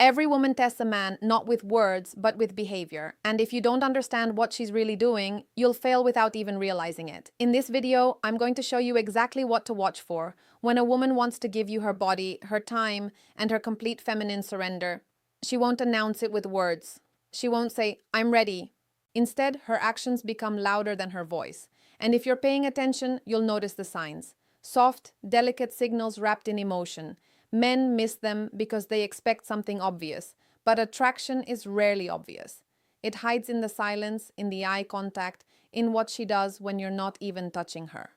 Every woman tests a man not with words, but with behavior. And if you don't understand what she's really doing, you'll fail without even realizing it. In this video, I'm going to show you exactly what to watch for when a woman wants to give you her body, her time, and her complete feminine surrender. She won't announce it with words. She won't say, "I'm ready." Instead, her actions become louder than her voice. And if you're paying attention, you'll notice the signs. Soft, delicate signals wrapped in emotion. Men miss them because they expect something obvious, but attraction is rarely obvious. It hides in the silence, in the eye contact, in what she does when you're not even touching her.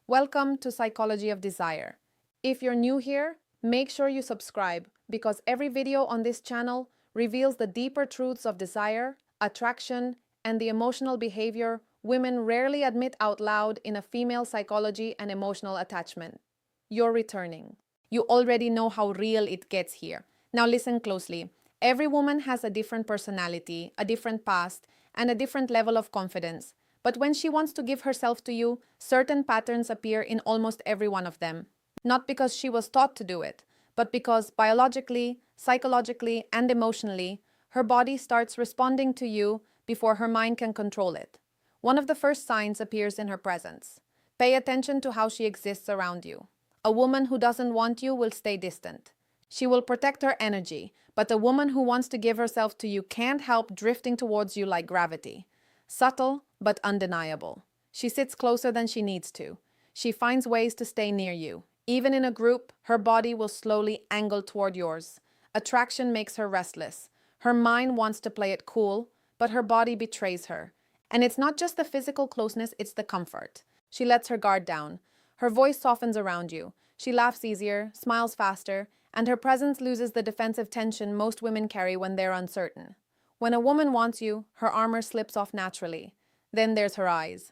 Welcome to Psychology of Desire. If you're new here, make sure you subscribe because every video on this channel reveals the deeper truths of desire, attraction, and the emotional behavior women rarely admit out loud in a female psychology and emotional attachment. You're returning. You already know how real it gets here. Now listen closely. Every woman has a different personality, a different past, and a different level of confidence. But when she wants to give herself to you, certain patterns appear in almost every one of them. Not because she was taught to do it, but because biologically, psychologically, and emotionally, her body starts responding to you before her mind can control it. One of the first signs appears in her presence. Pay attention to how she exists around you. A woman who doesn't want you will stay distant. She will protect her energy, but a woman who wants to give herself to you can't help drifting towards you like gravity. Subtle, but undeniable. She sits closer than she needs to. She finds ways to stay near you. Even in a group, her body will slowly angle toward yours. Attraction makes her restless. Her mind wants to play it cool, but her body betrays her. And it's not just the physical closeness, it's the comfort. She lets her guard down. Her voice softens around you. She laughs easier, smiles faster, and her presence loses the defensive tension most women carry when they're uncertain. When a woman wants you, her armor slips off naturally. Then there's her eyes.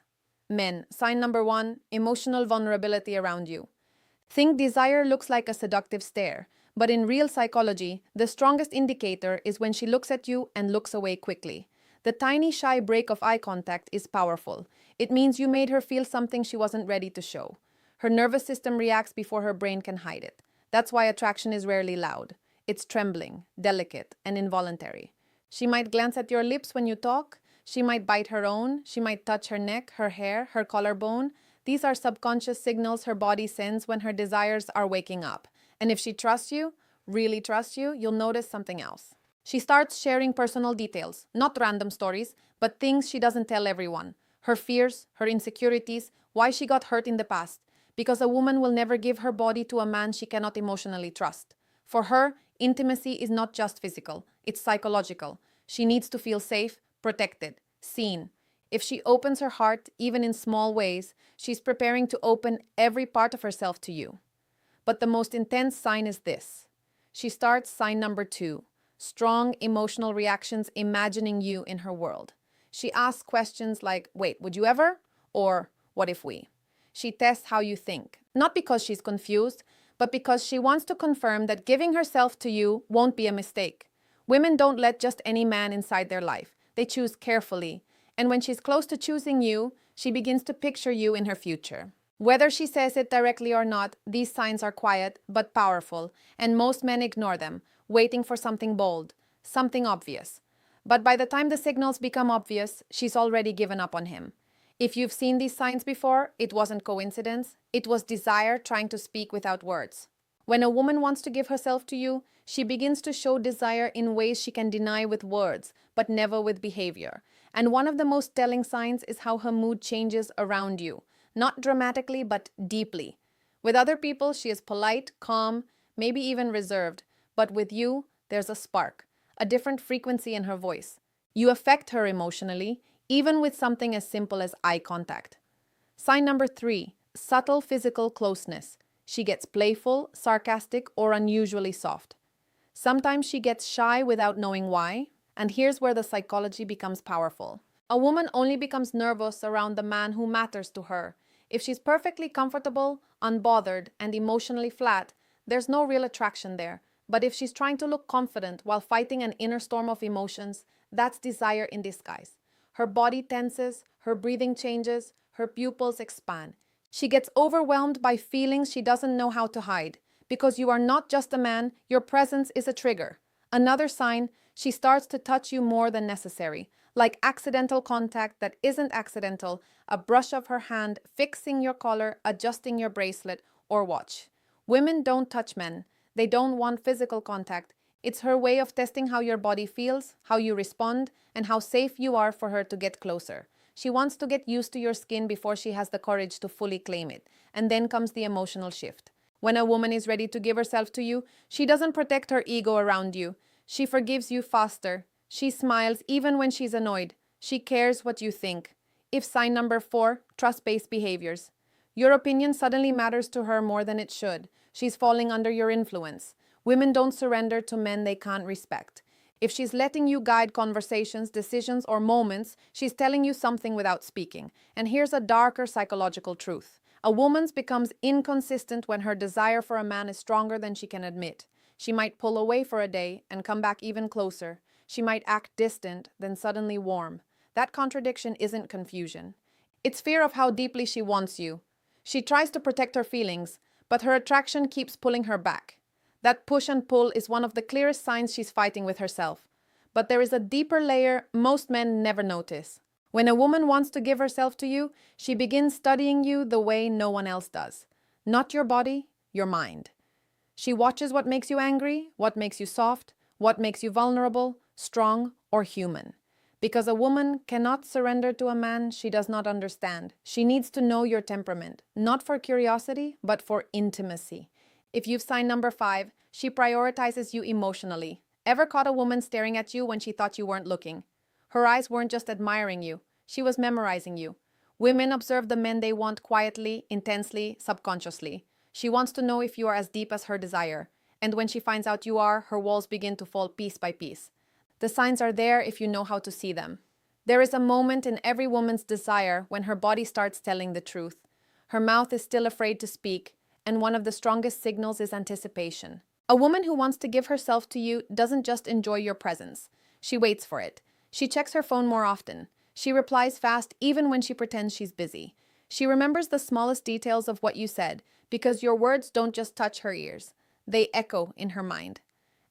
Men, sign number 1, emotional vulnerability around you. Think desire looks like a seductive stare, but in real psychology, the strongest indicator is when she looks at you and looks away quickly. The tiny shy break of eye contact is powerful. It means you made her feel something she wasn't ready to show. Her nervous system reacts before her brain can hide it. That's why attraction is rarely loud. It's trembling, delicate, and involuntary. She might glance at your lips when you talk. She might bite her own. She might touch her neck, her hair, her collarbone. These are subconscious signals her body sends when her desires are waking up. And if she trusts you, really trusts you, you'll notice something else. She starts sharing personal details, not random stories, but things she doesn't tell everyone. Her fears, her insecurities, why she got hurt in the past. Because a woman will never give her body to a man she cannot emotionally trust. For her, intimacy is not just physical, it's psychological. She needs to feel safe, protected, seen. If she opens her heart, even in small ways, she's preparing to open every part of herself to you. But the most intense sign is this. She starts sign number 2, strong emotional reactions imagining you in her world. She asks questions like, "Wait, would you ever?" Or, "What if we?" She tests how you think, not because she's confused, but because she wants to confirm that giving herself to you won't be a mistake. Women don't let just any man inside their life. They choose carefully. And when she's close to choosing you, she begins to picture you in her future. Whether she says it directly or not, these signs are quiet but powerful, and most men ignore them, waiting for something bold, something obvious. But by the time the signals become obvious, she's already given up on him. If you've seen these signs before, it wasn't coincidence. It was desire trying to speak without words. When a woman wants to give herself to you, she begins to show desire in ways she can deny with words, but never with behavior. And one of the most telling signs is how her mood changes around you. Not dramatically, but deeply. With other people, she is polite, calm, maybe even reserved. But with you, there's a spark, a different frequency in her voice. You affect her emotionally, even with something as simple as eye contact. Sign number 3, subtle physical closeness. She gets playful, sarcastic, or unusually soft. Sometimes she gets shy without knowing why, and here's where the psychology becomes powerful. A woman only becomes nervous around the man who matters to her. If she's perfectly comfortable, unbothered, and emotionally flat, there's no real attraction there. But if she's trying to look confident while fighting an inner storm of emotions, that's desire in disguise. Her body tenses, her breathing changes, her pupils expand. She gets overwhelmed by feelings she doesn't know how to hide. Because you are not just a man, your presence is a trigger. Another sign, she starts to touch you more than necessary, like accidental contact that isn't accidental, a brush of her hand, fixing your collar, adjusting your bracelet or watch. Women don't touch men. They don't want physical contact. It's her way of testing how your body feels, how you respond, and how safe you are for her to get closer. She wants to get used to your skin before she has the courage to fully claim it. And then comes the emotional shift. When a woman is ready to give herself to you, she doesn't protect her ego around you. She forgives you faster. She smiles even when she's annoyed. She cares what you think. If sign number 4, trust-based behaviors. Your opinion suddenly matters to her more than it should. She's falling under your influence. Women don't surrender to men they can't respect. If she's letting you guide conversations, decisions, or moments, she's telling you something without speaking. And here's a darker psychological truth. A woman's becomes inconsistent when her desire for a man is stronger than she can admit. She might pull away for a day and come back even closer. She might act distant, then suddenly warm. That contradiction isn't confusion. It's fear of how deeply she wants you. She tries to protect her feelings, but her attraction keeps pulling her back. That push and pull is one of the clearest signs she's fighting with herself. But there is a deeper layer most men never notice. When a woman wants to give herself to you, she begins studying you the way no one else does. Not your body, your mind. She watches what makes you angry, what makes you soft, what makes you vulnerable, strong, or human. Because a woman cannot surrender to a man she does not understand. She needs to know your temperament, not for curiosity, but for intimacy. If you've signed number 5, she prioritizes you emotionally. Ever caught a woman staring at you when she thought you weren't looking? Her eyes weren't just admiring you, she was memorizing you. Women observe the men they want quietly, intensely, subconsciously. She wants to know if you are as deep as her desire. And when she finds out you are, her walls begin to fall piece by piece. The signs are there if you know how to see them. There is a moment in every woman's desire when her body starts telling the truth. Her mouth is still afraid to speak, and one of the strongest signals is anticipation. A woman who wants to give herself to you doesn't just enjoy your presence. She waits for it. She checks her phone more often. She replies fast even when she pretends she's busy. She remembers the smallest details of what you said because your words don't just touch her ears. They echo in her mind.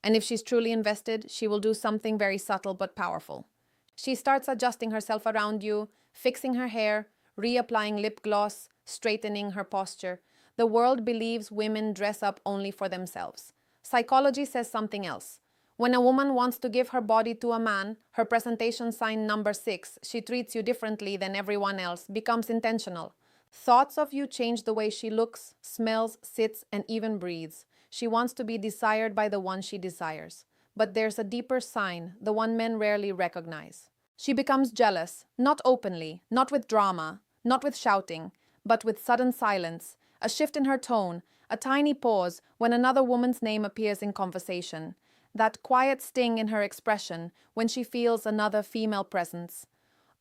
And if she's truly invested, she will do something very subtle but powerful. She starts adjusting herself around you, fixing her hair, reapplying lip gloss, straightening her posture. The world believes women dress up only for themselves. Psychology says something else. When a woman wants to give her body to a man, her presentation sign number 6, she treats you differently than everyone else, becomes intentional. Thoughts of you change the way she looks, smells, sits, and even breathes. She wants to be desired by the one she desires. But there's a deeper sign, the one men rarely recognize. She becomes jealous, not openly, not with drama, not with shouting, but with sudden silence, a shift in her tone, a tiny pause when another woman's name appears in conversation. That quiet sting in her expression when she feels another female presence.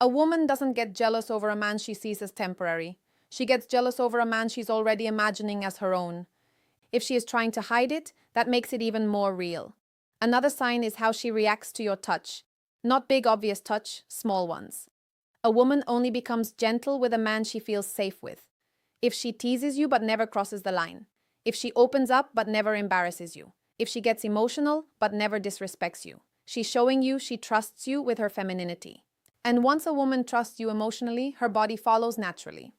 A woman doesn't get jealous over a man she sees as temporary. She gets jealous over a man she's already imagining as her own. If she is trying to hide it, that makes it even more real. Another sign is how she reacts to your touch. Not big obvious touch, small ones. A woman only becomes gentle with a man she feels safe with. If she teases you but never crosses the line. If she opens up but never embarrasses you. If she gets emotional but never disrespects you. She's showing you she trusts you with her femininity. And once a woman trusts you emotionally, her body follows naturally.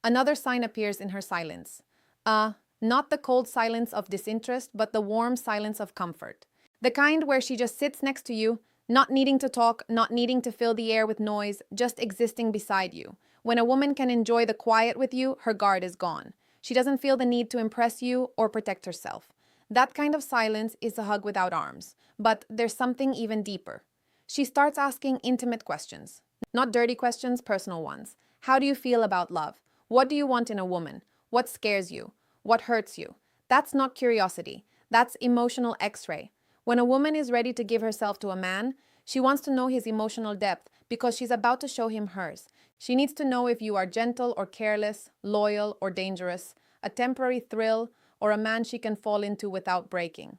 Another sign appears in her silence. Not the cold silence of disinterest, but the warm silence of comfort. The kind where she just sits next to you, not needing to talk, not needing to fill the air with noise, just existing beside you. When a woman can enjoy the quiet with you, her guard is gone. She doesn't feel the need to impress you or protect herself. That kind of silence is a hug without arms. But there's something even deeper. She starts asking intimate questions. Not dirty questions, personal ones. How do you feel about love? What do you want in a woman? What scares you? What hurts you? That's not curiosity. That's emotional X-ray. When a woman is ready to give herself to a man, she wants to know his emotional depth because she's about to show him hers. She needs to know if you are gentle or careless, loyal or dangerous, a temporary thrill, or a man she can fall into without breaking.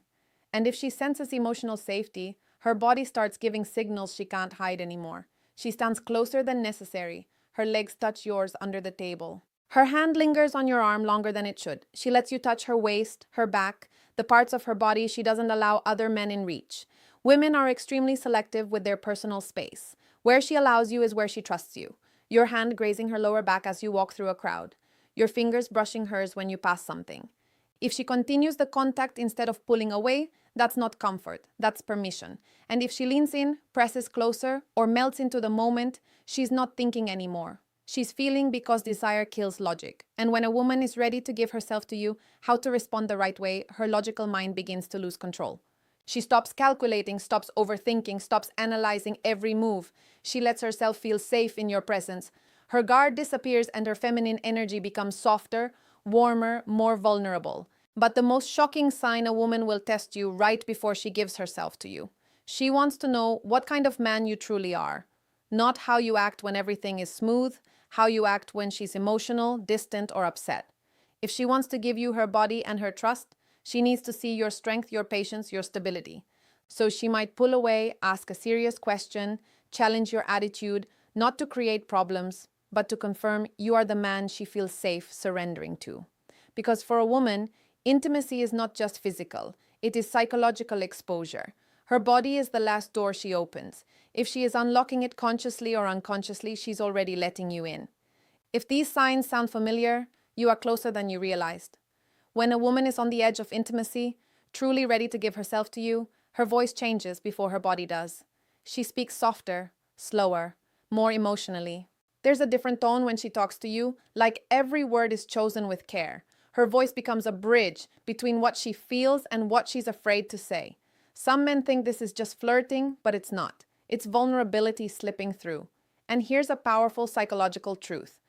And if she senses emotional safety, her body starts giving signals she can't hide anymore. She stands closer than necessary. Her legs touch yours under the table. Her hand lingers on your arm longer than it should. She lets you touch her waist, her back, the parts of her body she doesn't allow other men in reach. Women are extremely selective with their personal space. Where she allows you is where she trusts you. Your hand grazing her lower back as you walk through a crowd. Your fingers brushing hers when you pass something. If she continues the contact instead of pulling away, that's not comfort, that's permission. And if she leans in, presses closer, or melts into the moment, she's not thinking anymore. She's feeling because desire kills logic. And when a woman is ready to give herself to you, how to respond the right way, her logical mind begins to lose control. She stops calculating, stops overthinking, stops analyzing every move. She lets herself feel safe in your presence. Her guard disappears and her feminine energy becomes softer, warmer, more vulnerable. But the most shocking sign a woman will test you right before she gives herself to you. She wants to know what kind of man you truly are. Not how you act when everything is smooth, how you act when she's emotional, distant, or upset. If she wants to give you her body and her trust, she needs to see your strength, your patience, your stability. So she might pull away, ask a serious question, challenge your attitude, not to create problems, but to confirm you are the man she feels safe surrendering to. Because for a woman, intimacy is not just physical, it is psychological exposure. Her body is the last door she opens. If she is unlocking it consciously or unconsciously, she's already letting you in. If these signs sound familiar, you are closer than you realized. When a woman is on the edge of intimacy, truly ready to give herself to you, her voice changes before her body does. She speaks softer, slower, more emotionally. There's a different tone when she talks to you, like every word is chosen with care. Her voice becomes a bridge between what she feels and what she's afraid to say. Some men think this is just flirting, but it's not. It's vulnerability slipping through. And here's a powerful psychological truth.